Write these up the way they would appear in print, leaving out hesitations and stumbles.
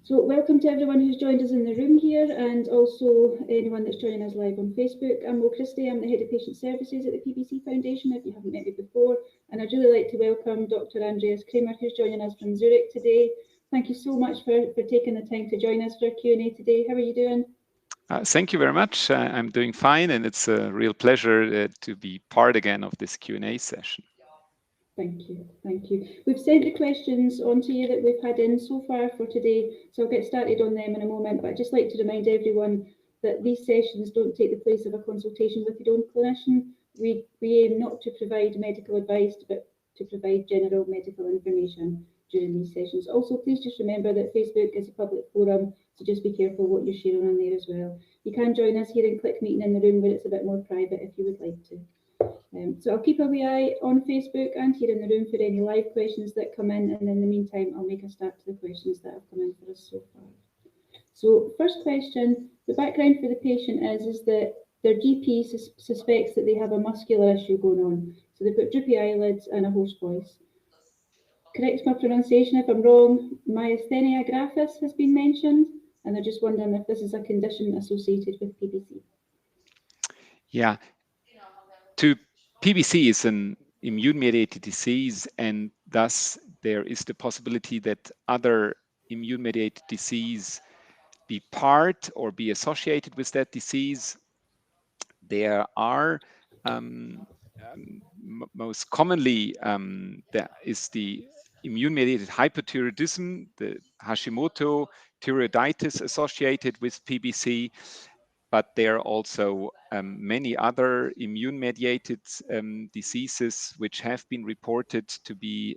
So welcome to everyone who's joined us in the room here, and also anyone that's joining us live on Facebook. I'm Christie, I'm the Head of Patient Services at the PBC Foundation, if you haven't met me before, and I'd really like to welcome Dr. Andreas Kremer, who's joining us from Zurich today. Thank you so much for taking the time to join us for a Q&A today. How are you doing? Thank you very much. I'm doing fine, and it's a real pleasure to be part again of this Q&A session. Thank you, thank you. We've sent the questions on to you that we've had in so far for today, so I'll get started on them in a moment, but I'd just like to remind everyone that these sessions don't take the place of a consultation with your own clinician. We aim not to provide medical advice, but to provide general medical information during these sessions. Also, please just remember that Facebook is a public forum, so just be careful what you're sharing on there as well. You can join us here in Click Meeting in the room, where it's a bit more private if you would like to. So I'll keep a wee eye on Facebook and here in the room for any live questions that come in, and in the meantime I'll make a start to the questions that have come in for us so far. So first question, the background for the patient is that their GP suspects that they have a muscular issue going on. So they've got droopy eyelids and a hoarse voice. Correct my pronunciation if I'm wrong, myasthenia gravis has been mentioned, and they're just wondering if this is a condition associated with PBC. Yeah, PBC is an immune-mediated disease, and thus there is the possibility that other immune-mediated disease be part or be associated with that disease. There are most commonly there is the immune-mediated hypothyroidism, the Hashimoto thyroiditis associated with PBC. But there are also many other immune-mediated diseases which have been reported to be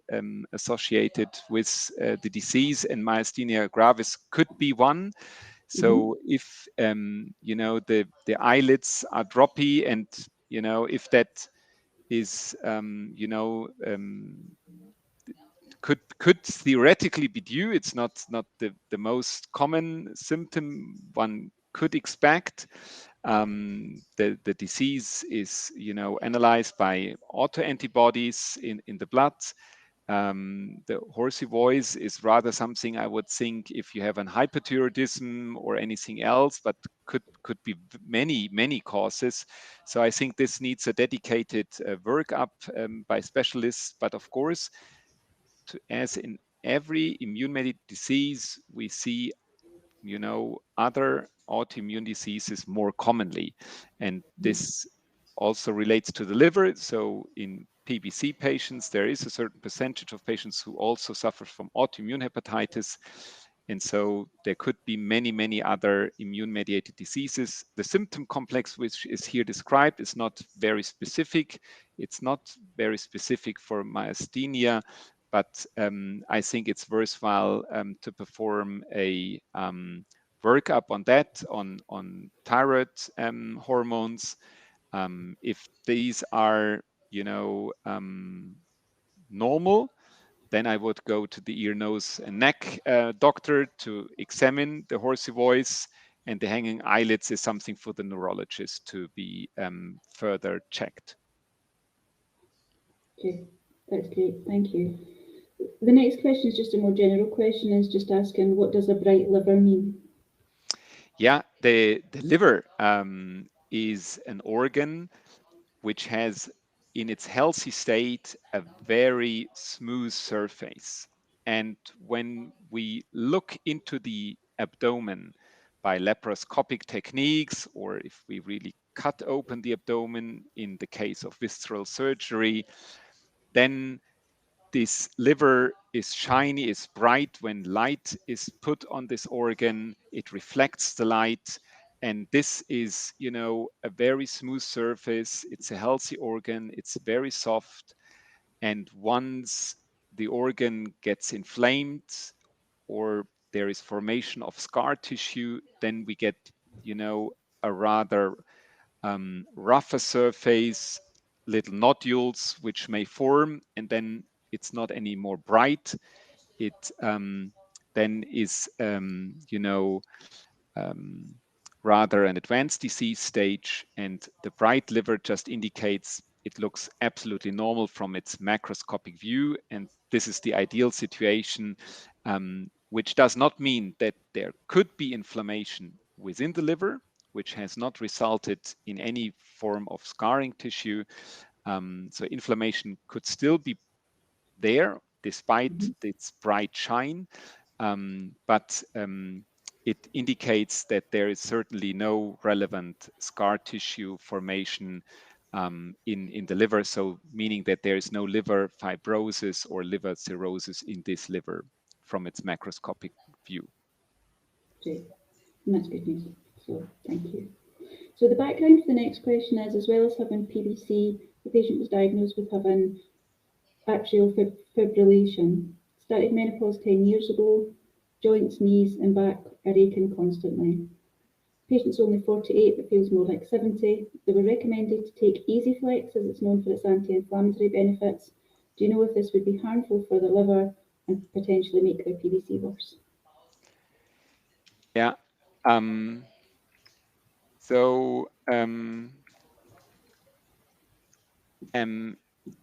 associated with the disease, and myasthenia gravis could be one. So if the eyelids are droppy, and if that is could theoretically be due, it's not the most common symptom one could expect. The disease is analyzed by autoantibodies in the blood. The horsey voice is rather something I would think if you have an hypothyroidism or anything else, but could be many causes. So I think this needs a dedicated workup by specialists. But of course, as in every immune-mediated disease, we see other autoimmune diseases more commonly, and this also relates to the liver. So in PBC patients, there is a certain percentage of patients who also suffer from autoimmune hepatitis, and so there could be many other immune-mediated diseases. The symptom complex which is here described is not very specific. It's not very specific for myasthenia, but I think it's worthwhile to perform a workup on that, on thyroid hormones. If these are, normal, then I would go to the ear, nose, and neck doctor to examine the horsey voice, and the hanging eyelids is something for the neurologist to be further checked. Okay, that's great, thank you. The next question is just a more general question, is just asking, what does a bright liver mean? Yeah, the liver is an organ which has in its healthy state a very smooth surface. And when we look into the abdomen by laparoscopic techniques, or if we really cut open the abdomen in the case of visceral surgery, then this liver is shiny, is bright. When light is put on this organ, it reflects the light. And this is, a very smooth surface. It's a healthy organ. It's very soft. And once the organ gets inflamed or there is formation of scar tissue, then we get, a rather rougher surface, little nodules which may form, and then it's not any more bright. It then is, rather an advanced disease stage, and the bright liver just indicates it looks absolutely normal from its macroscopic view, and this is the ideal situation. which does not mean that there could be inflammation within the liver, which has not resulted in any form of scarring tissue. So inflammation could still be there despite its bright shine, but it indicates that there is certainly no relevant scar tissue formation in the liver, so meaning that there is no liver fibrosis or liver cirrhosis in this liver from its macroscopic view. Great, and that's good news. So thank you. So the background for the next question is, as well as having PBC, the patient was diagnosed with having atrial fibrillation. Started menopause 10 years ago. Joints, knees and back are aching constantly. Patient's only 48 but feels more like 70. They were recommended to take EasyFlex as it's known for its anti-inflammatory benefits. Do you know if this would be harmful for the liver and potentially make their PBC worse? Yeah.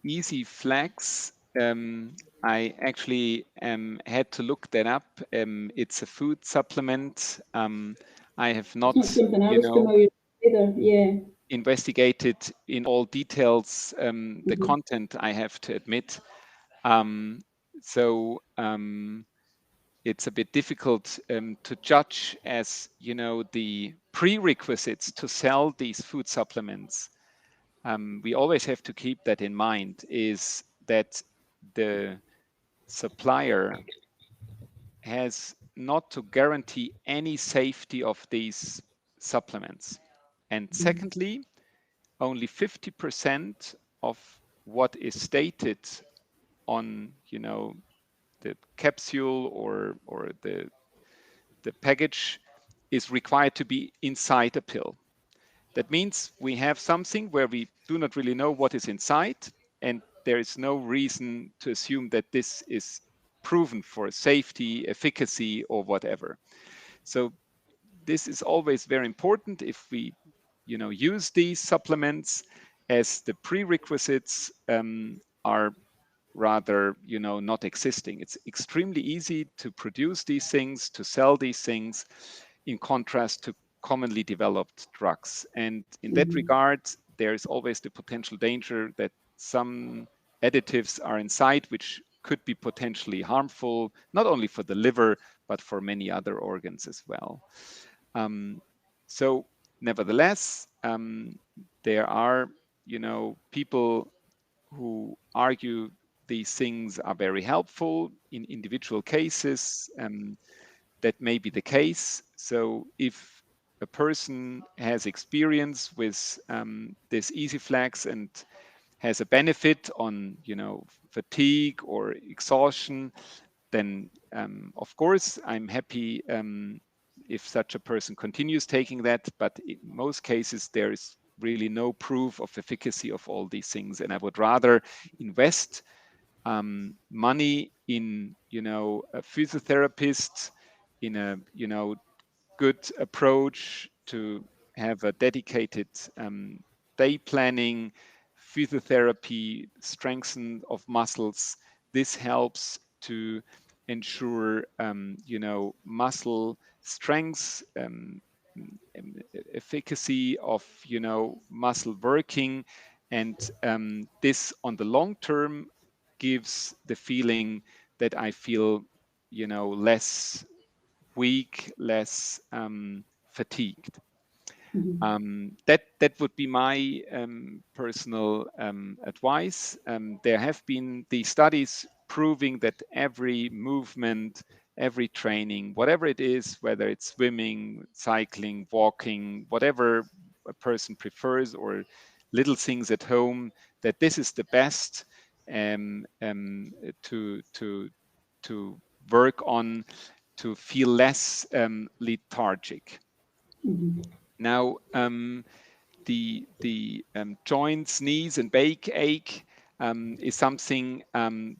EasyFlex, I actually had to look that up. It's a food supplement. I have not, it's not something I was familiar with either. Yeah. Investigated in all details the content, I have to admit. It's a bit difficult to judge, as you know, the prerequisites to sell these food supplements. We always have to keep that in mind, is that the supplier has not to guarantee any safety of these supplements. And secondly, only 50% of what is stated on, you know, the capsule or the package is required to be inside a pill. That means we have something where we do not really know what is inside, and there is no reason to assume that this is proven for safety, efficacy, or whatever. So this is always very important if we, you know, use these supplements, as the prerequisites are rather, you know, not existing. It's extremely easy to produce these things, to sell these things, in contrast to commonly developed drugs. And in that regard, there is always the potential danger that some additives are inside which could be potentially harmful, not only for the liver, but for many other organs as well. So nevertheless, there are, you know, people who argue these things are very helpful in individual cases. That may be the case. So if a person has experience with this EasyFlex and has a benefit on, you know, fatigue or exhaustion, then of course I'm happy if such a person continues taking that. But in most cases, there is really no proof of efficacy of all these things, and I would rather invest money in, you know, a physiotherapist, in a, you know, good approach to have a dedicated day planning, physiotherapy, strengthening of muscles. This helps to ensure, you know, muscle strength, efficacy of, you know, muscle working, and this on the long term gives the feeling that I feel, you know, less weak, less fatigued. That would be my personal advice. There have been these studies proving that every movement, every training, whatever it is, whether it's swimming, cycling, walking, whatever a person prefers, or little things at home, that this is the best to work on, to feel less lethargic. Now, the joints, knees, and back ache is something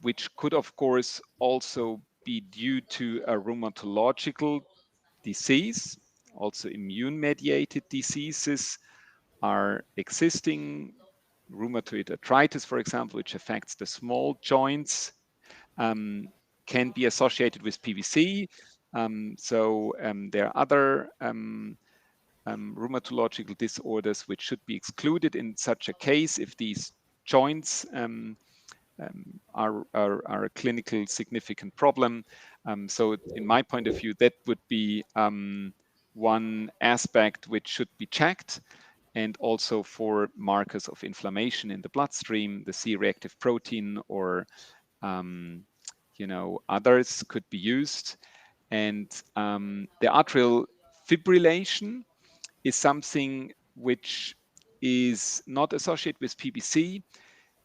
which could, of course, also be due to a rheumatological disease. Also, immune-mediated diseases are existing. Rheumatoid arthritis, for example, which affects the small joints. can be associated with PVC. There are other rheumatological disorders which should be excluded in such a case if these joints are a clinical significant problem. So in my point of view, that would be one aspect which should be checked. And also for markers of inflammation in the bloodstream, the C-reactive protein or others could be used. And the atrial fibrillation is something which is not associated with PBC.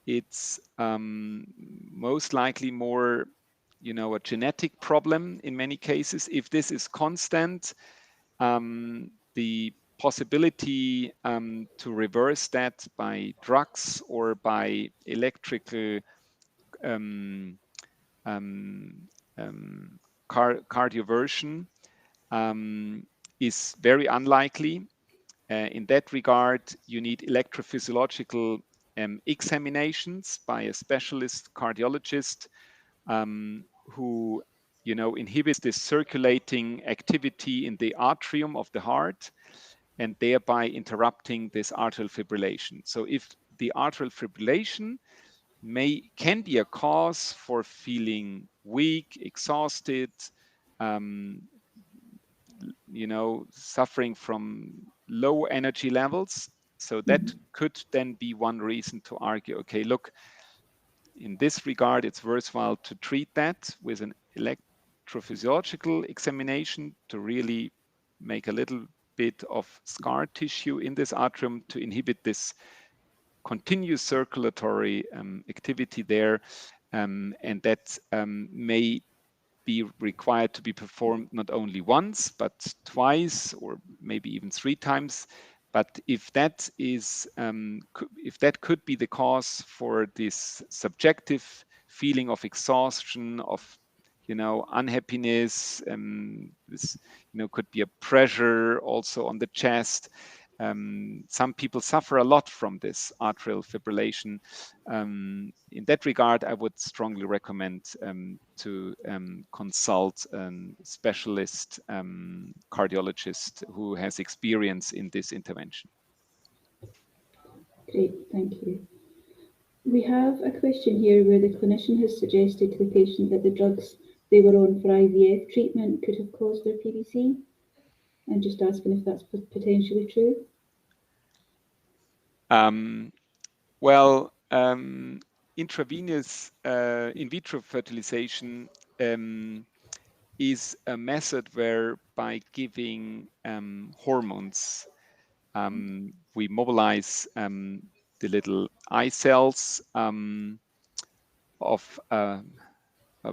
It's most likely more, a genetic problem in many cases. If this is constant, the possibility to reverse that by drugs or by electrical cardioversion is very unlikely. In that regard, you need electrophysiological examinations by a specialist cardiologist who inhibits this circulating activity in the atrium of the heart and thereby interrupting this atrial fibrillation. So if the atrial fibrillation can be a cause for feeling weak, exhausted, suffering from low energy levels. So that could then be one reason to argue, okay, look, in this regard, it's worthwhile to treat that with an electrophysiological examination to really make a little bit of scar tissue in this atrium to inhibit this continuous circulatory activity there. And that may be required to be performed not only once, but twice, or maybe even 3 times. But if that is, if that could be the cause for this subjective feeling of exhaustion, of unhappiness, this could be a pressure also on the chest. Some people suffer a lot from this atrial fibrillation. In that regard, I would strongly recommend to consult a specialist cardiologist who has experience in this intervention. Great, thank you. We have a question here where the clinician has suggested to the patient that the drugs they were on for IVF treatment could have caused their PVC, and just asking if that's potentially true. Intravenous in vitro fertilization is a method where by giving hormones, we mobilize the little eye cells of a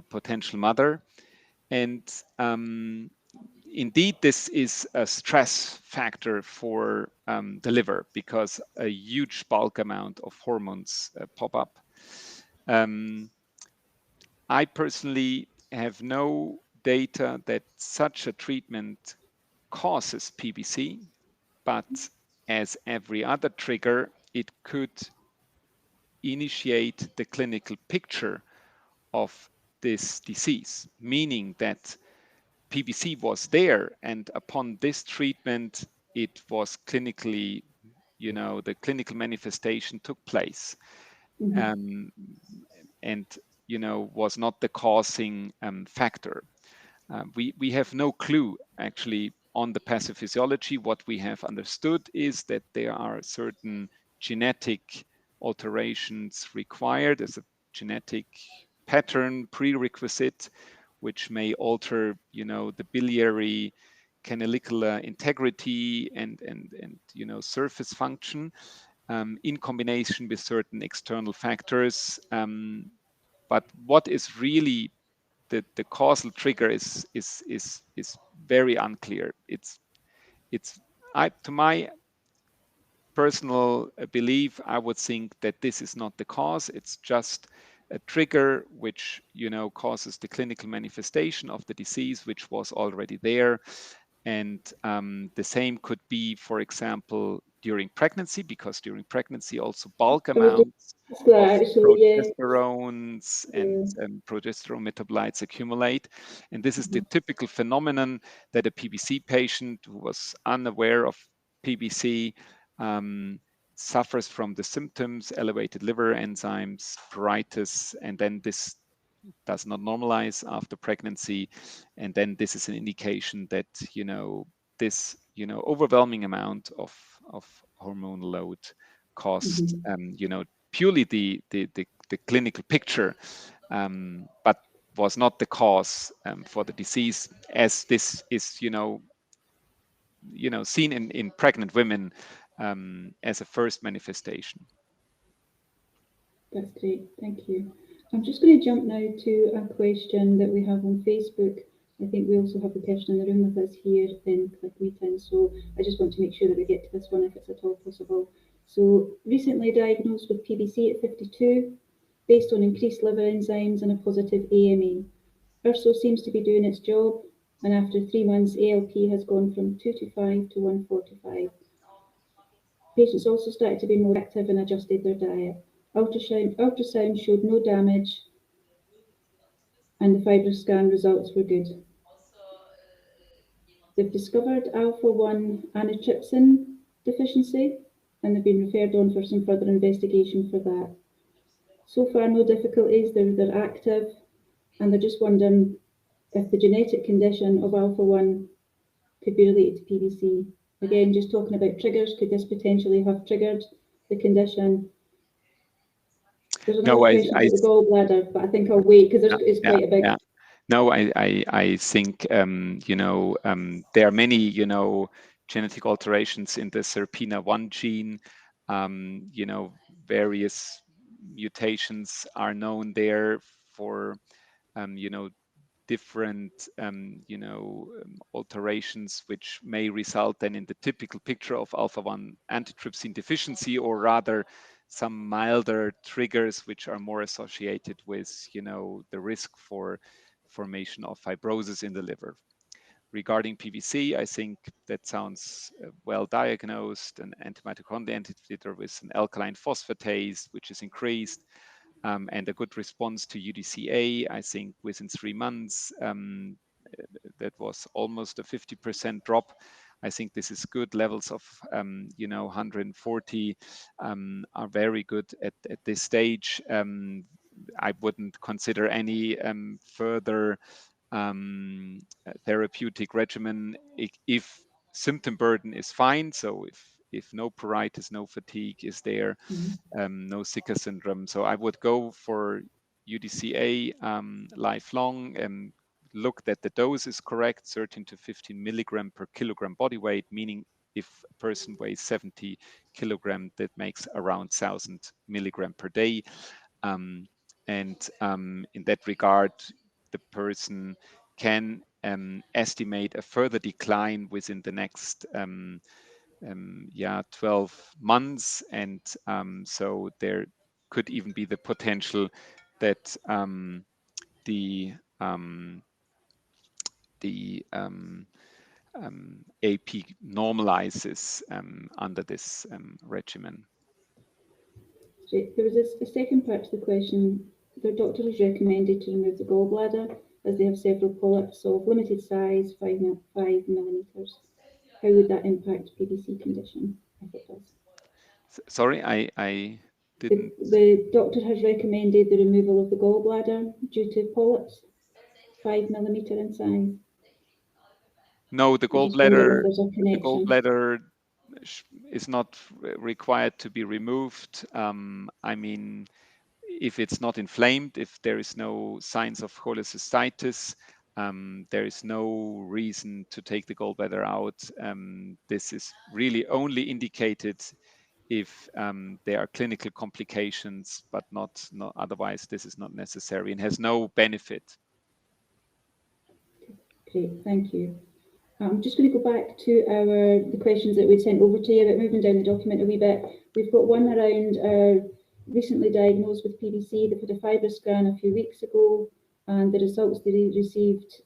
potential mother. And indeed, this is a stress factor for the liver because a huge bulk amount of hormones pop up. I personally have no data that such a treatment causes PBC, but as every other trigger, it could initiate the clinical picture of this disease, meaning that PBC was there, and upon this treatment, it was clinically, the clinical manifestation took place, and was not the causing factor. We have no clue actually on the pathophysiology. What we have understood is that there are certain genetic alterations required as a genetic pattern prerequisite, which may alter, the biliary canalicular integrity and surface function in combination with certain external factors. But what is really the causal trigger is very unclear. To my personal belief, I would think that this is not the cause. It's just a trigger which causes the clinical manifestation of the disease, which was already there. And the same could be, for example, during pregnancy, because during pregnancy also bulk amounts progesterones and progesterone metabolites accumulate. And this is the typical phenomenon that a PBC patient who was unaware of PBC suffers from the symptoms, elevated liver enzymes, pruritus, and then this does not normalize after pregnancy. And then this is an indication that, this, overwhelming amount of hormone load caused, purely the clinical picture, but was not the cause for the disease, as this is, seen in pregnant women as a first manifestation. That's great, thank you. I'm just going to jump now to a question that we have on Facebook. I think we also have the person in the room with us here in Click Meeting, so I just want to make sure that we get to this one if it's at all possible. So, recently diagnosed with PBC at 52, based on increased liver enzymes and a positive AMA. URSO seems to be doing its job, and after 3 months, ALP has gone from 225 to 145. Patients also started to be more active and adjusted their diet. Ultrasound showed no damage, and the FibroScan results were good. They've discovered alpha-1 antitrypsin deficiency, and they've been referred on for some further investigation for that. So far, no difficulties. They're active, and they're just wondering if the genetic condition of alpha-1 could be related to PBC. Again, just talking about triggers, could this potentially have triggered the condition? There's another question about the gallbladder, but I think I'll wait because it's quite a big. Yeah. No, I think there are many genetic alterations in the SERPINA1 gene. Various mutations are known there for different alterations, which may result then in the typical picture of alpha-1 antitrypsin deficiency, or rather some milder triggers which are more associated with the risk for formation of fibrosis in the liver. Regarding PVC, I think that sounds well diagnosed, an antimitochondrial inhibitor with an alkaline phosphatase which is increased, and a good response to UDCA. I think within 3 months, that was almost a 50% drop. I think this is good. Levels of 140 are very good at this stage. I wouldn't consider any further therapeutic regimen if symptom burden is fine. So if no pruritus, no fatigue is there, no Zika syndrome. So I would go for UDCA lifelong, and look that the dose is correct, 13 to 15 milligram per kilogram body weight, meaning if a person weighs 70 kilogram, that makes around 1,000 milligram per day. In that regard, the person can estimate a further decline within the next 12 months, and so there could even be the potential that the AP normalizes under this regimen. There was a second part to the question. The doctor has recommended to remove the gallbladder as they have several polyps of limited size, 5 millimeters. How would that impact PBC condition if it does? Sorry, I didn't. The doctor has recommended the removal of the gallbladder due to polyps, 5 millimeter in size. No, the gallbladder is not required to be removed. I mean, if it's not inflamed, if there is no signs of cholecystitis, there is no reason to take the gallbladder out. This is really only indicated if there are clinical complications, but not otherwise. This is not necessary and has no benefit. Great, thank you. I'm just going to go back to the questions that we'd sent over to you, but moving down the document a wee bit. We've got one around recently diagnosed with PBC. They've had a FibroScan a few weeks ago, and the results they received.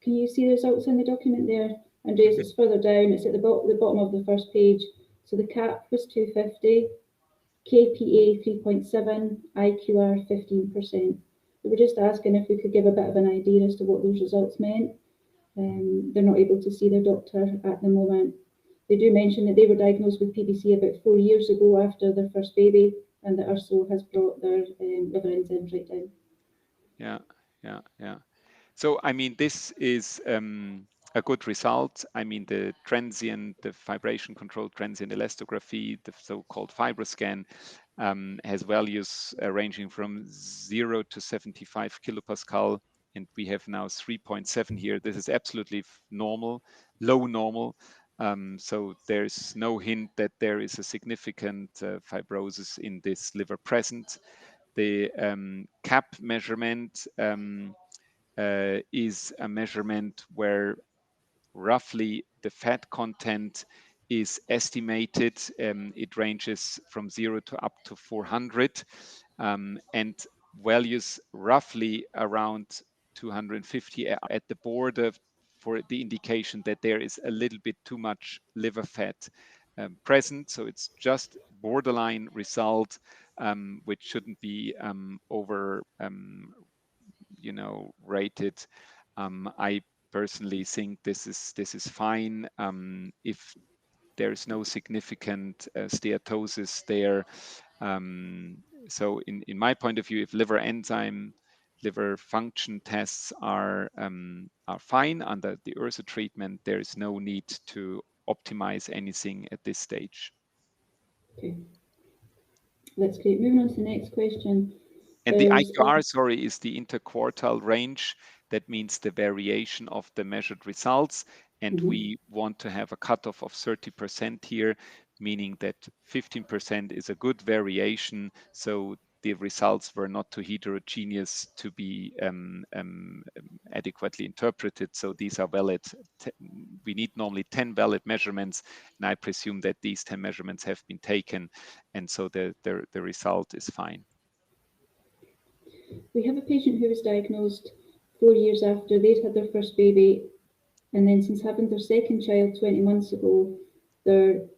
Can you see the results in the document there, Andreas? It's further down. It's at the bottom of the first page. So the cap was 250, KPA 3.7, IQR 15%. We were just asking if we could give a bit of an idea as to what those results meant. They're not able to see their doctor at the moment. They do mention that they were diagnosed with PBC about 4 years ago after their first baby, and that Urso has brought their liver enzymes right down. Yeah. So, I mean, this is a good result. I mean, the vibration-controlled transient elastography, the so-called FibroScan, has values ranging from 0 to 75 kilopascal, and we have now 3.7 here. This is absolutely normal, low normal. So there's no hint that there is a significant fibrosis in this liver present. The CAP measurement is a measurement where roughly the fat content is estimated. It ranges from 0 to up to 400, and values roughly around 250 at the border for the indication that there is a little bit too much liver fat present. So it's just borderline result, which shouldn't be over rated. I personally think this is fine. If there's no significant steatosis there, so in my point of view, if liver function tests are fine under the Urso treatment, there is no need to optimize anything at this stage. Okay, that's great. Moving on to the next question. And the IQR, sorry, is the interquartile range. That means the variation of the measured results. And we want to have a cutoff of 30% here, meaning that 15% is a good variation. So the results were not too heterogeneous to be adequately interpreted. So these are valid. We need normally 10 valid measurements. And I presume that these 10 measurements have been taken. And so the result is fine. We have a patient who was diagnosed 4 years after they'd had their first baby, and then since having their second child 20 months ago, their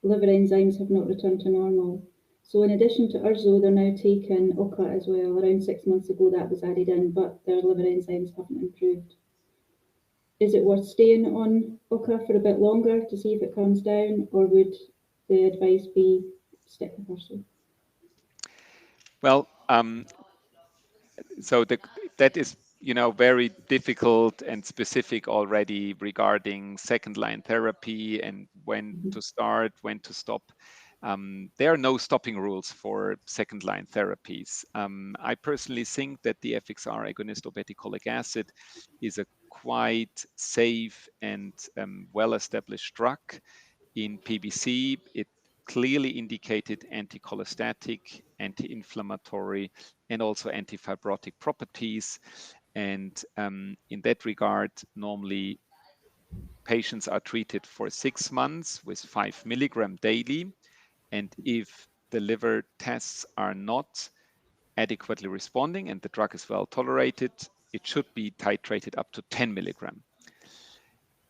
liver enzymes have not returned to normal. So in addition to Urso, they're now taking OCA as well. Around 6 months ago that was added in, but their liver enzymes haven't improved. Is it worth staying on OCA for a bit longer to see if it calms down, or would the advice be stick with Urso? Well, so that is very difficult and specific already regarding second line therapy and when to start, when to stop. There are no stopping rules for second line therapies. I personally think that the FXR agonist obeticholic acid is a quite safe and well-established drug. In PBC, it clearly indicated anti-cholestatic, anti-inflammatory, and also anti-fibrotic properties. And in that regard, normally patients are treated for 6 months with 5 milligram daily. And if the liver tests are not adequately responding and the drug is well tolerated, it should be titrated up to 10 milligram.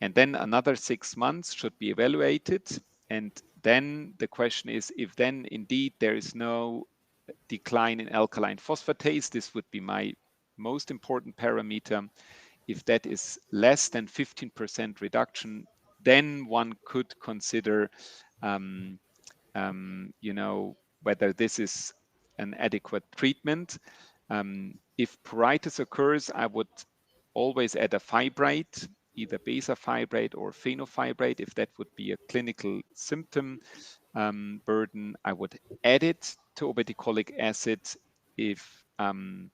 And then another 6 months should be evaluated. And then the question is, if then indeed there is no decline in alkaline phosphatase, this would be my most important parameter. If that is less than 15% reduction, then one could consider, whether this is an adequate treatment. If pruritus occurs, I would always add a fibrate, either bezafibrate or fenofibrate. If that would be a clinical symptom burden, I would add it to obeticholic acid. If the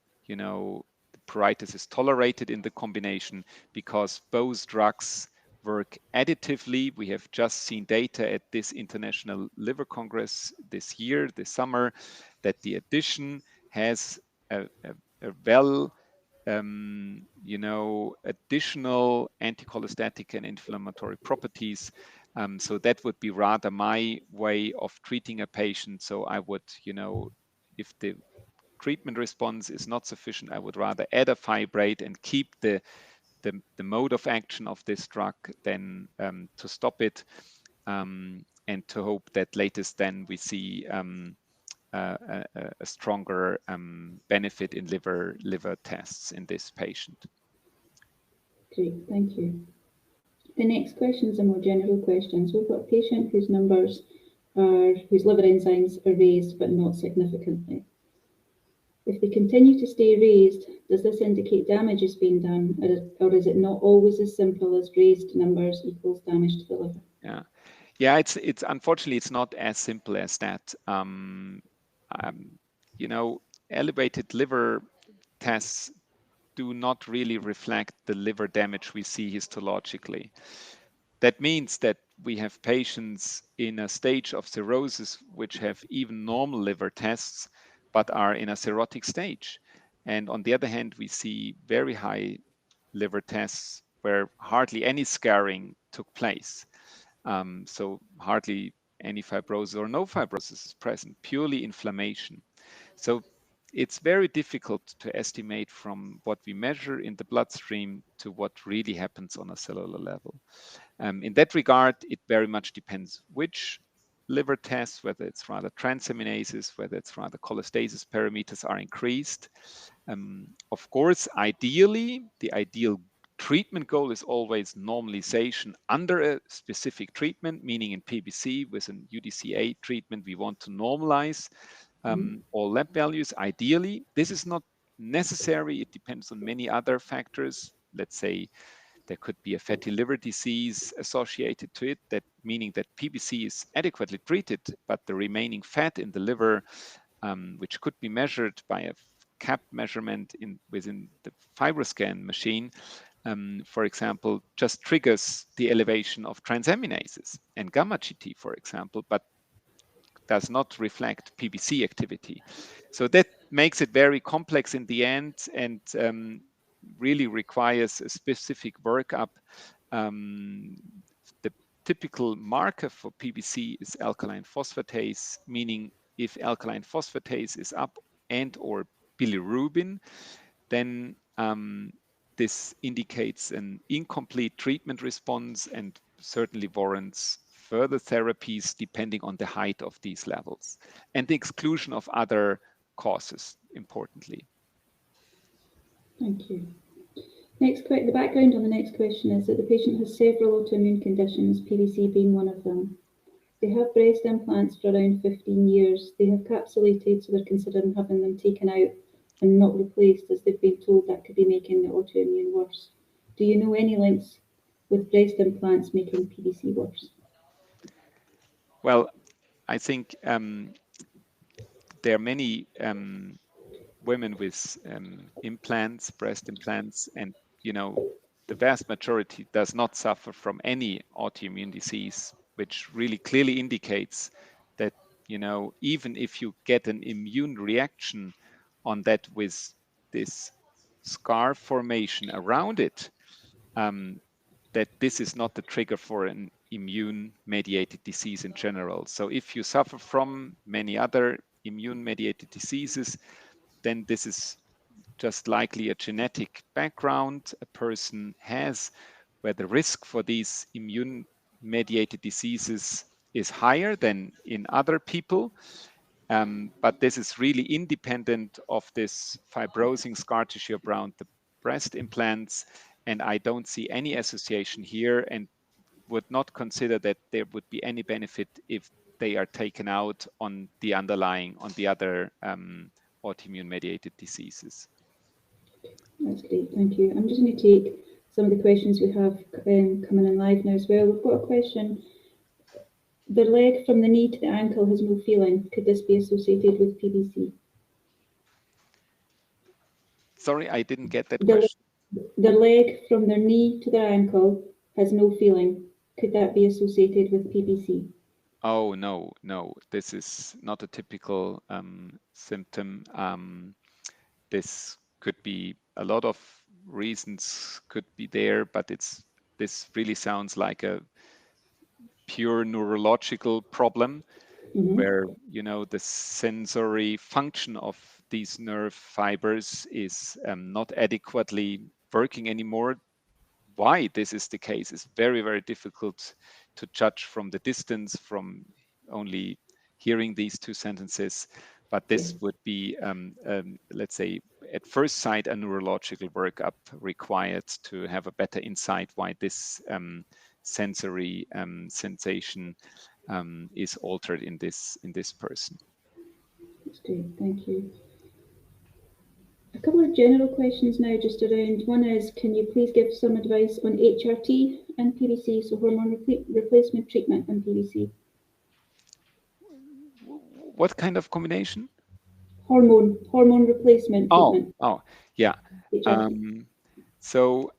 pruritus is tolerated in the combination, because both drugs work additively. We have just seen data at this International Liver Congress this summer, that the addition has a well additional anti-cholestatic and inflammatory properties. So that would be rather my way of treating a patient. So I would, if the treatment response is not sufficient, I would rather add a fibrate and keep the mode of action of this drug than to stop it, and to hope that latest then we see a stronger benefit in liver tests in this patient. Great, thank you. The next questions are more general questions. We've got a patient whose numbers whose liver enzymes are raised but not significantly. If they continue to stay raised, does this indicate damage is being done, or is it not always as simple as raised numbers equals damage to the liver? Yeah, it's unfortunately it's not as simple as that. You know, elevated liver tests do not really reflect the liver damage we see histologically. That means that we have patients in a stage of cirrhosis which have even normal liver tests, but are in a cirrhotic stage. And on the other hand, we see very high liver tests where hardly any scarring took place. So hardly any fibrosis or no fibrosis is present, purely inflammation. So it's very difficult to estimate from what we measure in the bloodstream to what really happens on a cellular level. In that regard, it very much depends which liver tests, whether it's rather transaminases, whether it's rather cholestasis parameters are increased. Of course, ideally, the ideal treatment goal is always normalization under a specific treatment, meaning in PBC with an UDCA treatment, we want to normalize all lab values. Ideally, this is not necessary. It depends on many other factors. Let's say there could be a fatty liver disease associated to it, that meaning that PBC is adequately treated, but the remaining fat in the liver, which could be measured by a CAP measurement within the FibroScan machine, for example, just triggers the elevation of transaminases and gamma GT, for example, but does not reflect PBC activity. So that makes it very complex in the end, and really requires a specific workup. The typical marker for PBC is alkaline phosphatase, meaning if alkaline phosphatase is up and or bilirubin, then this indicates an incomplete treatment response and certainly warrants further therapies depending on the height of these levels and the exclusion of other causes, importantly. Thank you. The background on the next question is that the patient has several autoimmune conditions, PBC being one of them. They have breast implants for around 15 years. They have capsulated, so they're considering having them taken out and not replaced, as they've been told that could be making the autoimmune worse. Do you know any links with breast implants making PBC worse? Well, I think there are many women with implants, breast implants, and the vast majority does not suffer from any autoimmune disease, which really clearly indicates that even if you get an immune reaction on that with this scar formation around it, that this is not the trigger for an immune-mediated disease in general. So if you suffer from many other immune-mediated diseases, then this is just likely a genetic background a person has, where the risk for these immune-mediated diseases is higher than in other people. But this is really independent of this fibrosing scar tissue around the breast implants. And I don't see any association here, and would not consider that there would be any benefit if they are taken out on the other autoimmune mediated diseases. That's great, thank you. I'm just going to take some of the questions we have coming in live now as well. We've got a question. The leg from the knee to the ankle has no feeling. Could this be associated with PBC? Sorry, I didn't get that question. The leg from their knee to their ankle has no feeling. Could that be associated with PBC? Oh, no. This is not a typical symptom. This could be a lot of reasons could be there, but this really sounds like a pure neurological problem where the sensory function of these nerve fibers is not adequately working anymore. Why this is the case is very, very difficult to judge from the distance, from only hearing these two sentences. but this would be, let's say, at first sight, a neurological workup required to have a better insight why this sensory sensation is altered in this person. That's great, thank you. A couple of general questions now just around. One is, can you please give some advice on HRT and PVC, so hormone replacement treatment and PVC? What kind of combination? Hormone replacement treatment. Oh, yeah. So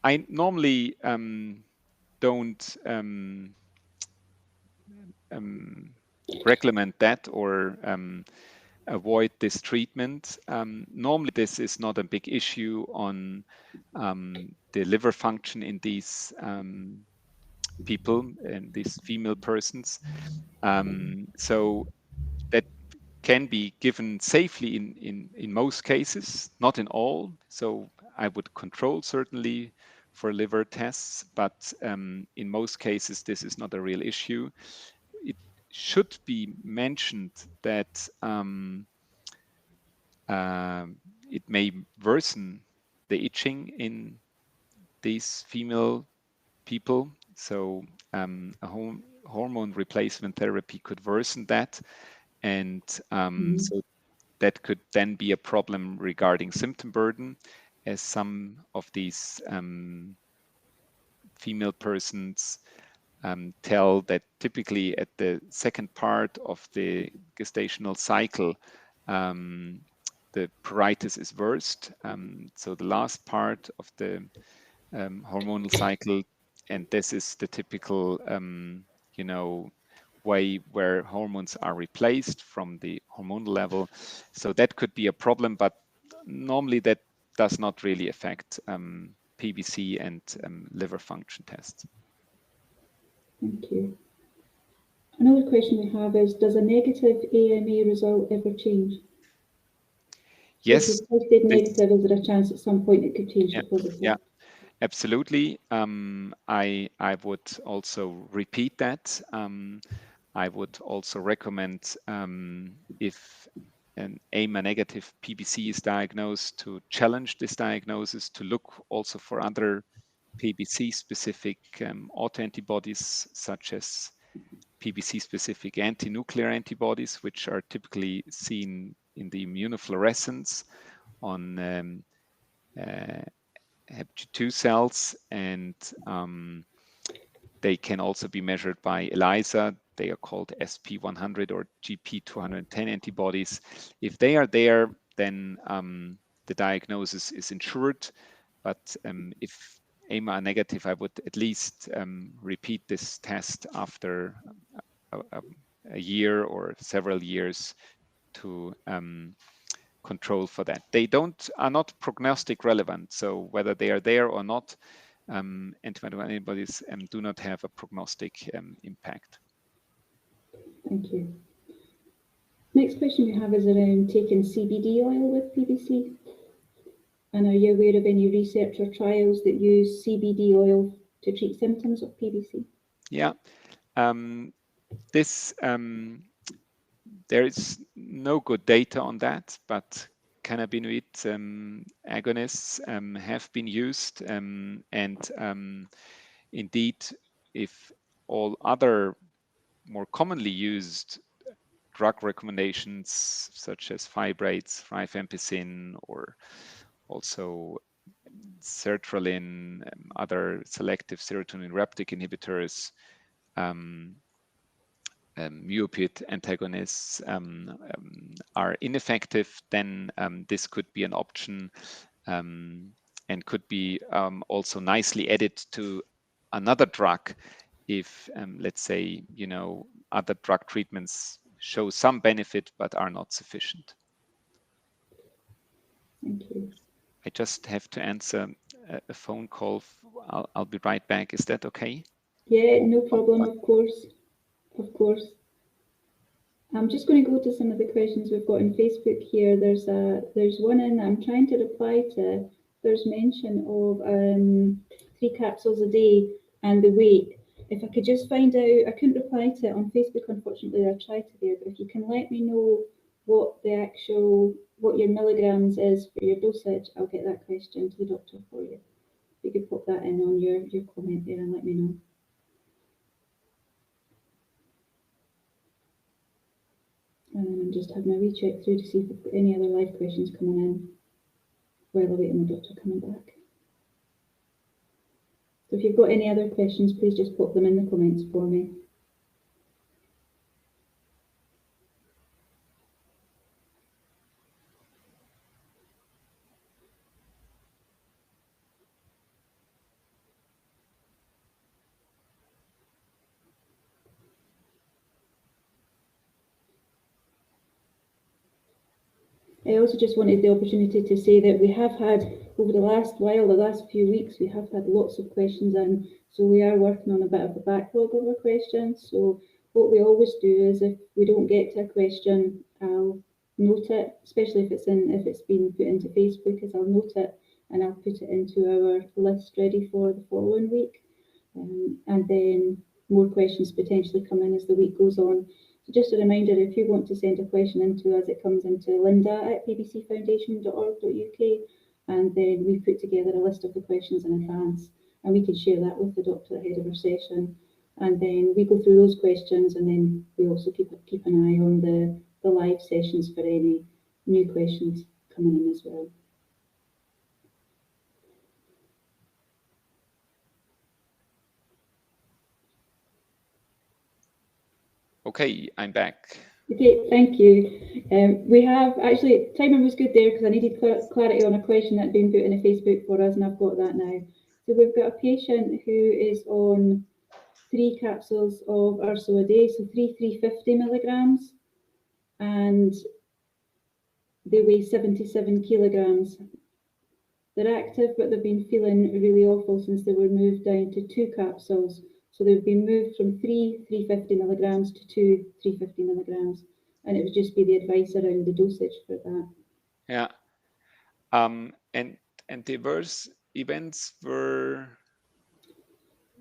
I normally don't recommend that or avoid this treatment. Normally, this is not a big issue on the liver function in these people and these female persons. So that can be given safely in most cases, not in all. So I would control certainly for liver tests, but in most cases, this is not a real issue. It should be mentioned that it may worsen the itching in these female people. So a hormone replacement therapy could worsen that. And so that could then be a problem regarding symptom burden, as some of these female persons tell that typically at the second part of the gestational cycle, the pruritus is worst. So the last part of the hormonal cycle, and this is the typical, way where hormones are replaced from the hormonal level. So that could be a problem, but normally that does not really affect PBC and liver function tests. Thank you. Another question we have is, does a negative AMA result ever change? Yes. If you tested negative, is there a chance at some point it could change to positive? Yeah, absolutely. I would also repeat that. I would also recommend if an AMA negative PBC is diagnosed, to challenge this diagnosis, to look also for other PBC specific autoantibodies, such as PBC specific anti-nuclear antibodies, which are typically seen in the immunofluorescence on Hep2 cells, and they can also be measured by ELISA. They are called SP100 or GP210 antibodies. If they are there, then the diagnosis is ensured. But if AMA are negative, I would at least repeat this test after a year or several years to control for that. They are not prognostic relevant. So whether they are there or not, antibodies do not have a prognostic impact. Thank you. Next question we have is around taking CBD oil with PBC. And are you aware of any research or trials that use CBD oil to treat symptoms of PBC? Yeah, there is no good data on that, but cannabinoid agonists have been used, and indeed, if all other more commonly used drug recommendations such as fibrates, rifampicin, or also sertraline, other selective serotonin reuptake inhibitors, mu-opioid antagonists are ineffective, then this could be an option and could be also nicely added to another drug if, let's say, other drug treatments show some benefit but are not sufficient. Thank you. I just have to answer a phone call. I'll be right back. Is that okay? Yeah, no problem, of course. Of course. I'm just going to go to some of the questions we've got on Facebook here. There's one in I'm trying to reply to. There's mention of 3 capsules a day and the weight. if I could just find out, I couldn't reply to it on Facebook, unfortunately. I tried to there, but if you can let me know what your milligrams is for your dosage, I'll get that question to the doctor for you. If you could pop that in on your comment there and let me know. And then I'm just having a wee check through to see if we've got any other live questions coming in while I wait on the doctor coming back. So if you've got any other questions, please just pop them in the comments for me. I also just wanted the opportunity to say that we have had, over the last few weeks, we have had lots of questions in, so we are working on a bit of a backlog of our questions. So what we always do is, if we don't get to a question, I'll note it, especially if it's been put into Facebook, I'll note it and I'll put it into our list ready for the following week. And then more questions potentially come in as the week goes on. So just a reminder, if you want to send a question into us, it comes into linda@pbcfoundation.org.uk, and then we put together a list of the questions in advance, and we can share that with the doctor ahead of our session. And then we go through those questions, and then we also keep an eye on the live sessions for any new questions coming in as well. Okay, I'm back. Okay, thank you. We have actually, timing was good there because I needed clarity on a question that had been put in a Facebook for us, and I've got that now. So we've got a patient who is on 3 capsules of urso a day, so 350 milligrams, and they weigh 77 kilograms. They're active, but they've been feeling really awful since they were moved down to 2 capsules. So they've been moved from 350 milligrams to 2 350 milligrams. And it would just be the advice around the dosage for that. Yeah. And the adverse events were?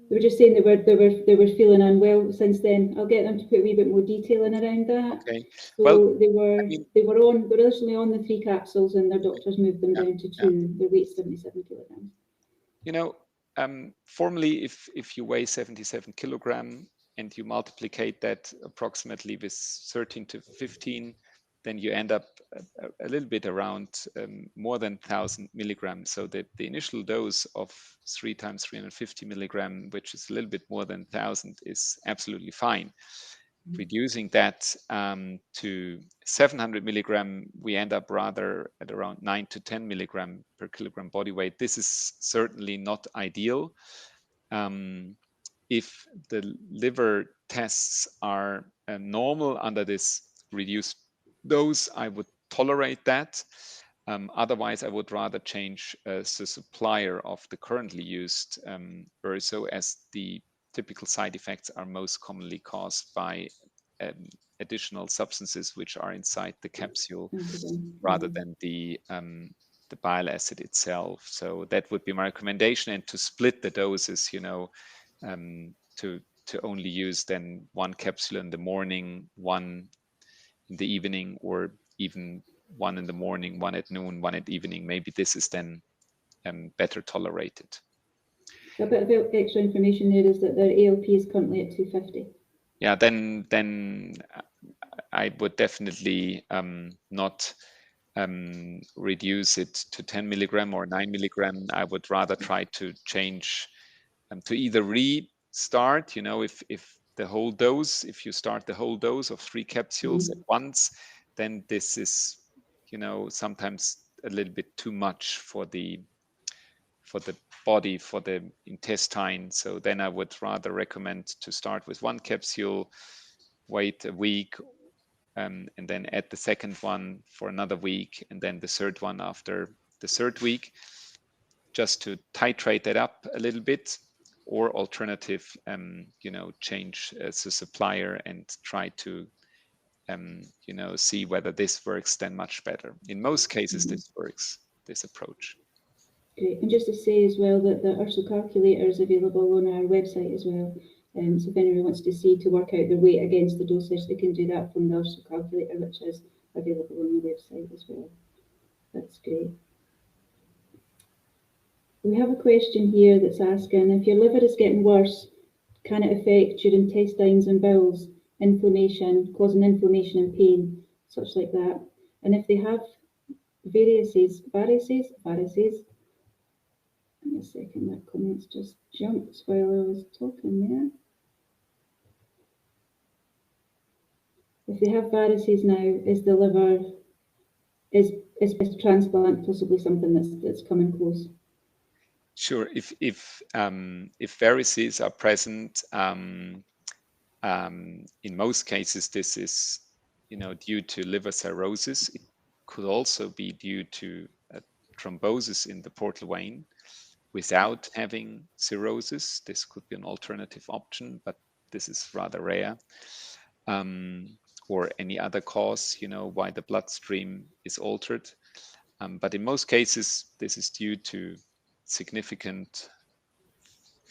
They were just saying they were feeling unwell since then. I'll get them to put a wee bit more detail in around that. Okay. So well, they were originally on the 3 capsules, and their doctors moved them down to 2. Yeah. Their weight 77 kilograms. You know, formally, if you weigh 77 kilogram and you multiplicate that approximately with 13 to 15, then you end up a little bit around more than 1,000 milligrams. So the initial dose of 3 times 350 milligram, which is a little bit more than 1,000, is absolutely fine. Reducing that to 700 milligram, we end up rather at around 9 to 10 milligram per kilogram body weight. This is certainly not ideal. If the liver tests are normal under this reduced dose, I would tolerate that. Otherwise, I would rather change the supplier of the currently used urso, as the typical side effects are most commonly caused by additional substances which are inside the capsule rather than the bile acid itself. So that would be my recommendation, and to split the doses, you know, to only use then 1 capsule in the morning, 1 in the evening, or even 1 in the morning, 1 at noon, 1 at evening. Maybe this is then better tolerated. A bit of extra information there is that their ALP is currently at 250. Yeah, then I would definitely not reduce it to 10 milligram or 9 milligram. I would rather try to change to either restart, you know, if the whole dose, if you start the whole dose of 3 capsules at once, then this is, you know, sometimes a little bit too much for the body, for the intestine. So then I would rather recommend to start with 1 capsule, wait a week, and then add the second one for another week, and then the third one after the 3rd week, just to titrate that up a little bit. Or alternative, you know, change the supplier and try to, you know, see whether this works then much better. In most cases, this works, this approach. Great. And just to say as well that the URSO calculator is available on our website as well. So if anyone wants to see to work out the weight against the dosage, they can do that from the Ulcer calculator, which is available on the website as well. That's great. We have a question here that's asking, if your liver is getting worse, can it affect your intestines and bowels, inflammation, causing inflammation and pain, such like that? And if they have varices, give me a second, that comment's just jumped while I was talking there. If they have varices now, is the liver, is transplant possibly something that's coming close? Sure. If varices are present, in most cases, this is due to liver cirrhosis. It could also be due to thrombosis in the portal vein without having cirrhosis. This could be an alternative option, but this is rather rare. Or any other cause, why the bloodstream is altered. But in most cases, this is due to significant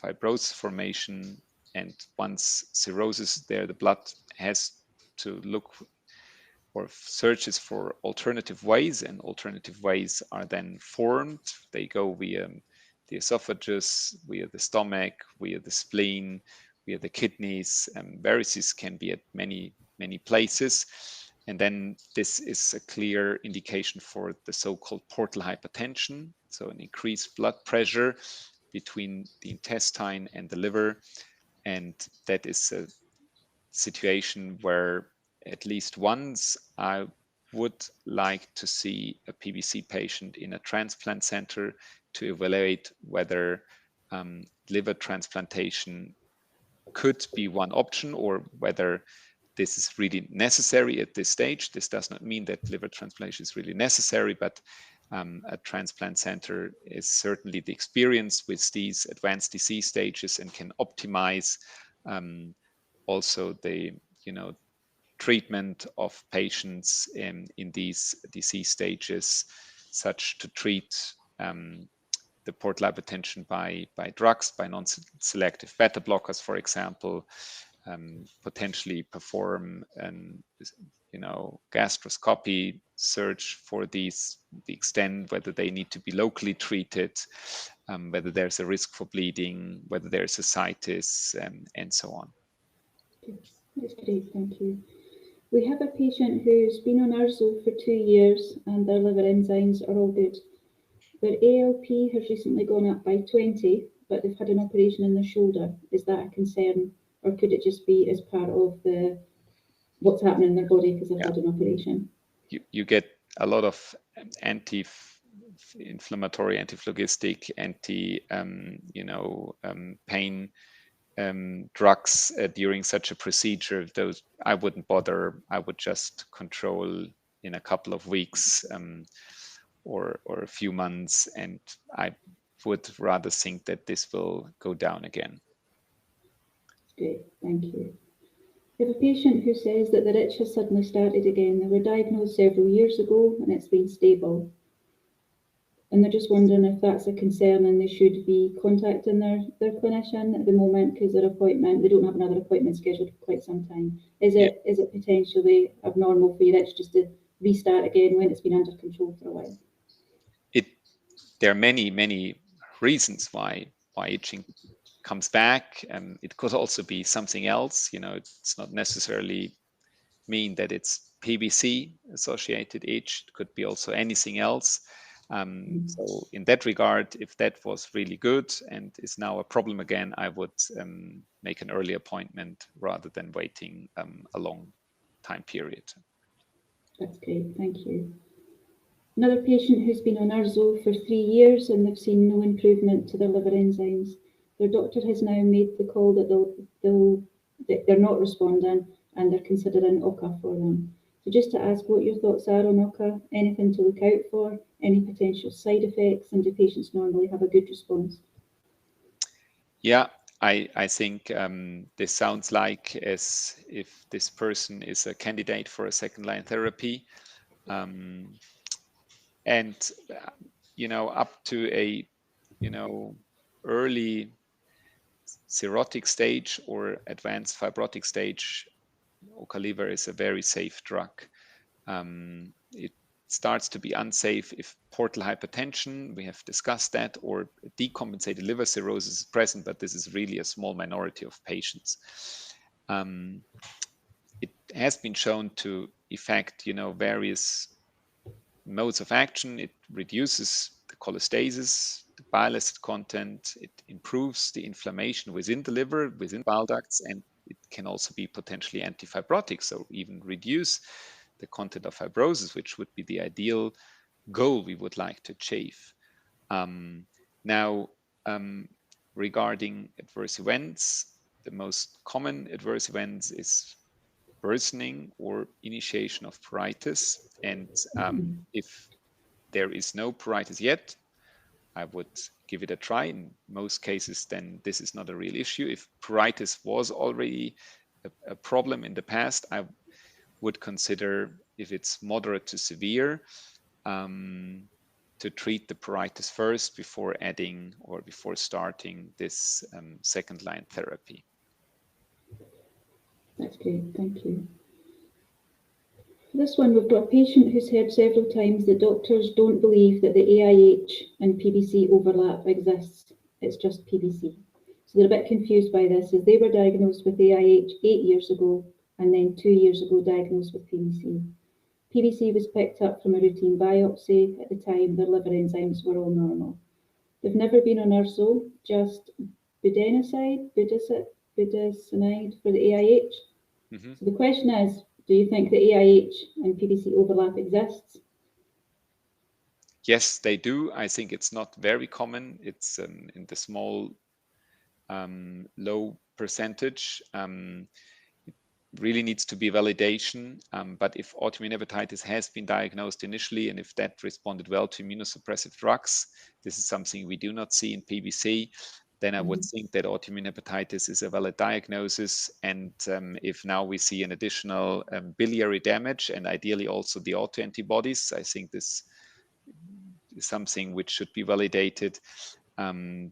fibrosis formation. And once cirrhosis is there, the blood has to look or searches for alternative ways, and alternative ways are then formed. They go via the esophagus, via the stomach, via the spleen, via the kidneys. Varices can be at many places. And then this is a clear indication for the so-called portal hypertension, so an increased blood pressure between the intestine and the liver. And that is a situation where at least once I would like to see a PBC patient in a transplant center to evaluate whether liver transplantation could be one option, or whether this is really necessary at this stage. This does not mean that liver transplantation is really necessary, but a transplant center is certainly the experience with these advanced disease stages and can optimize also the treatment of patients in these disease stages, such to treat the portal hypertension by drugs, by non-selective beta blockers, for example, potentially perform an gastroscopy, search for the extent whether they need to be locally treated, whether there's a risk for bleeding, whether there's ascites, and so on. That's great, thank you. We have a patient who's been on Urso for 2 years and their liver enzymes are all good. Their ALP has recently gone up by 20, but they've had an operation in their shoulder. Is that a concern, or could it just be as part of what's happening in their body because they've had an operation? You get a lot of anti-inflammatory, anti-phlogistic, pain drugs during such a procedure. Those I wouldn't bother. I would just control in a couple of weeks or a few months, and I would rather think that this will go down again. Great, thank you. We have a patient who says that their itch has suddenly started again. They were diagnosed several years ago and it's been stable. And they're just wondering if that's a concern and they should be contacting their clinician at the moment, because they don't have another appointment scheduled for quite some time. Is it potentially abnormal for your itch just to restart again when it's been under control for a while? There are many reasons why itching comes back. It could also be something else. It's not necessarily mean that it's PBC associated itch. It could be also anything else. So in that regard, if that was really good and is now a problem again, I would make an early appointment rather than waiting a long time period. That's great, thank you. Another patient who's been on Urso for 3 years and they've seen no improvement to their liver enzymes. Their doctor has now made the call that they're not responding and they're considering OCA for them. So just to ask what your thoughts are on OCA, anything to look out for, any potential side effects, and do patients normally have a good response? Yeah, I think this sounds like as if this person is a candidate for a second-line therapy. And up to a early cirrhotic stage or advanced fibrotic stage, Ocaliva is a very safe drug. It starts to be unsafe if portal hypertension, we have discussed that, or decompensated liver cirrhosis is present, but this is really a small minority of patients. It has been shown to affect, various modes of action. It reduces the cholestasis, the bile acid content. It improves the inflammation within the liver, within bile ducts, and it can also be potentially antifibrotic, so even reduce the content of fibrosis, which would be the ideal goal we would like to achieve. Now, regarding adverse events, the most common adverse events is worsening or initiation of pruritus. And if there is no pruritus yet, I would give it a try. In most cases, then this is not a real issue. If pruritus was already a problem in the past, I would consider, if it's moderate to severe, to treat the pruritus first before adding or before starting this second line therapy. That's great, thank you. For this one, we've got a patient who's heard several times that doctors don't believe that the AIH and PVC overlap exists. It's just PVC. So they're a bit confused by this, as they were diagnosed with AIH 8 years ago and then 2 years ago diagnosed with PVC. PVC was picked up from a routine biopsy. At the time, their liver enzymes were all normal. They've never been on urso, just budesonide for the AIH. So the question is, do you think the AIH and PVC overlap exists? Yes, they do. I think it's not very common. It's in the small, low percentage. It really needs to be validation. But if autoimmune hepatitis has been diagnosed initially, and if that responded well to immunosuppressive drugs, this is something we do not see in PBC, then I would think that autoimmune hepatitis is a valid diagnosis. And if now we see an additional biliary damage and ideally also the autoantibodies, I think this is something which should be validated,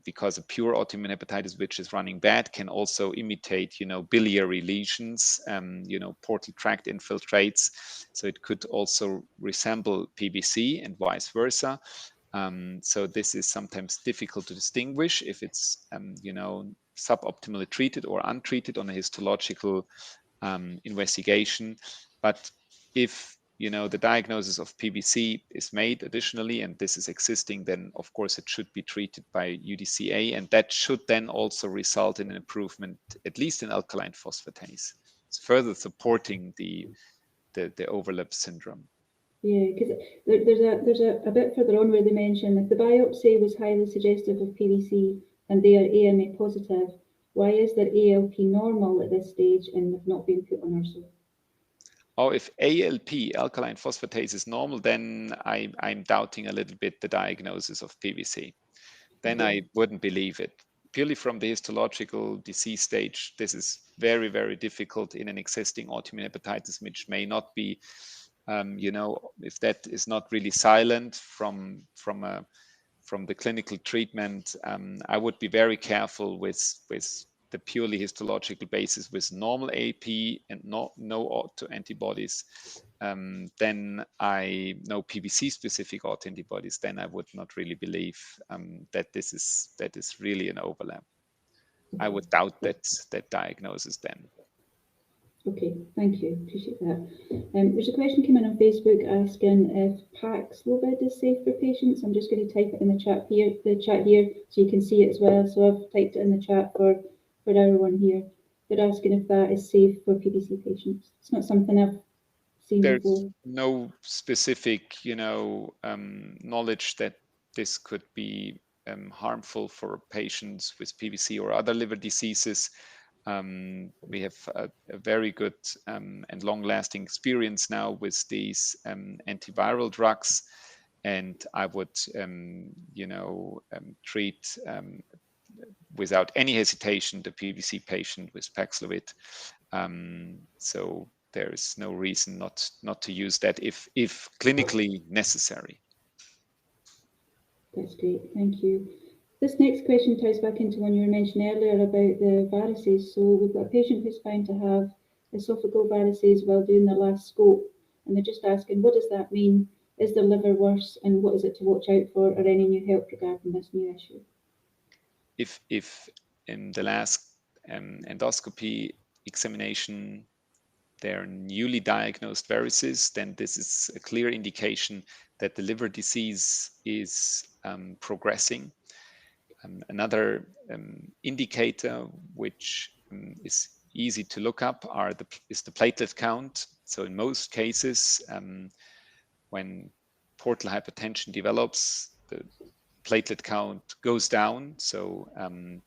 because a pure autoimmune hepatitis which is running bad can also imitate, biliary lesions, portal tract infiltrates. So it could also resemble PBC and vice versa. So this is sometimes difficult to distinguish if it's, suboptimally treated or untreated on a histological investigation. But if, the diagnosis of PBC is made additionally, and this is existing, then of course it should be treated by UDCA, and that should then also result in an improvement, at least in alkaline phosphatase. It's further supporting the overlap syndrome. Yeah, because there's a bit further on where they mention if the biopsy was highly suggestive of PVC and they are AMA positive, why is their ALP normal at this stage and have not been put on urso? Oh, if ALP, alkaline phosphatase, is normal, then I'm doubting a little bit the diagnosis of PVC. Then I wouldn't believe it. Purely from the histological disease stage, this is very, very difficult in an existing autoimmune hepatitis, which may not be, if that is not really silent from the clinical treatment, I would be very careful with the purely histological basis with normal AP and no autoantibodies. Then no PBC specific autoantibodies, then I would not really believe that this is really an overlap. I would doubt that diagnosis then. Okay, thank you. Appreciate that. There's a question coming on Facebook asking if Paxlovid is safe for patients. I'm just going to type it in the chat here, so you can see it as well. So I've typed it in the chat for everyone here. They're asking if that is safe for PBC patients. It's not something I've seen before. There's no specific, knowledge that this could be harmful for patients with PBC or other liver diseases. We have a very good and long-lasting experience now with these antiviral drugs, and I would, treat without any hesitation the PBC patient with Paxlovid. So there is no reason not to use that if clinically necessary. That's great, thank you. This next question ties back into one you were mentioning earlier about the varices. So we've got a patient who's found to have esophageal varices while doing their last scope, and they're just asking, what does that mean? Is the liver worse, and what is it to watch out for, or any new help regarding this new issue? If in the last endoscopy examination they're newly diagnosed varices, then this is a clear indication that the liver disease is progressing. Another indicator which is easy to look up is the platelet count. So in most cases, when portal hypertension develops, the platelet count goes down. So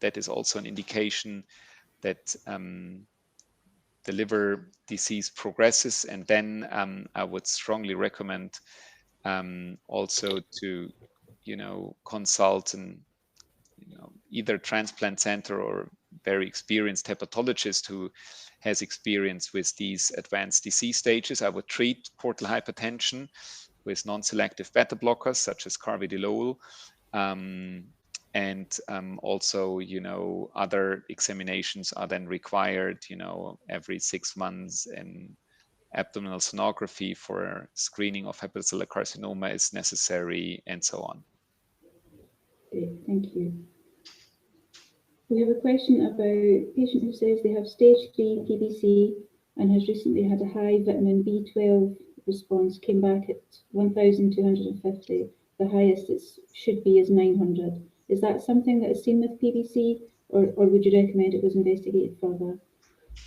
that is also an indication that the liver disease progresses. And then I would strongly recommend also to, consult an either transplant center or very experienced hepatologist who has experience with these advanced disease stages. I would treat portal hypertension with non-selective beta blockers such as carvedilol, and also, other examinations are then required, every 6 months, and abdominal sonography for screening of hepatocellular carcinoma is necessary, and so on. Great, thank you. We have a question about a patient who says they have stage 3 PBC and has recently had a high vitamin B12 response, came back at 1,250. The highest it should be is 900. Is that something that is seen with PBC, or would you recommend it was investigated further?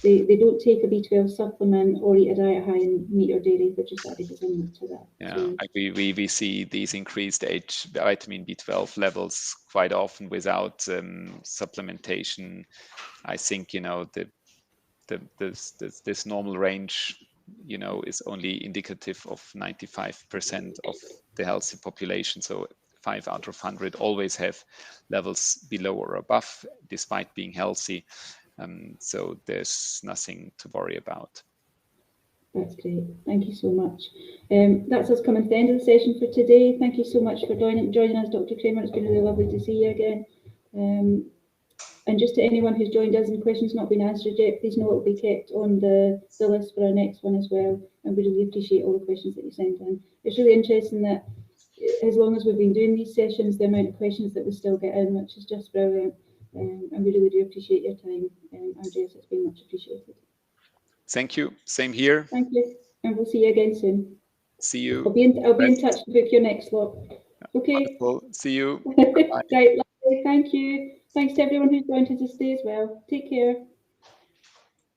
They don't take a B12 supplement or eat a diet high in meat or dairy, but just added as a note to that. Yeah, So, we see these increased vitamin B12 levels quite often without supplementation. I think this normal range is only indicative of 95% of the healthy population. So 5 out of 100 always have levels below or above, despite being healthy. So there's nothing to worry about. That's great. Thank you so much. That's us coming to the end of the session for today. Thank you so much for joining us, Dr. Kremer. It's been really lovely to see you again. And just to anyone who's joined us and questions not been answered yet, please know it will be kept on the list for our next one as well. And we really appreciate all the questions that you sent in. It's really interesting that as long as we've been doing these sessions, the amount of questions that we still get in, which is just brilliant. And we really do appreciate your time, Andreas. It's been much appreciated. Thank you. Same here. Thank you. And we'll see you again soon. See you. I'll be in touch to book your next slot. Okay. Wonderful. See you. Right, lovely. Thank you. Thanks to everyone who's joined us today as well. Take care.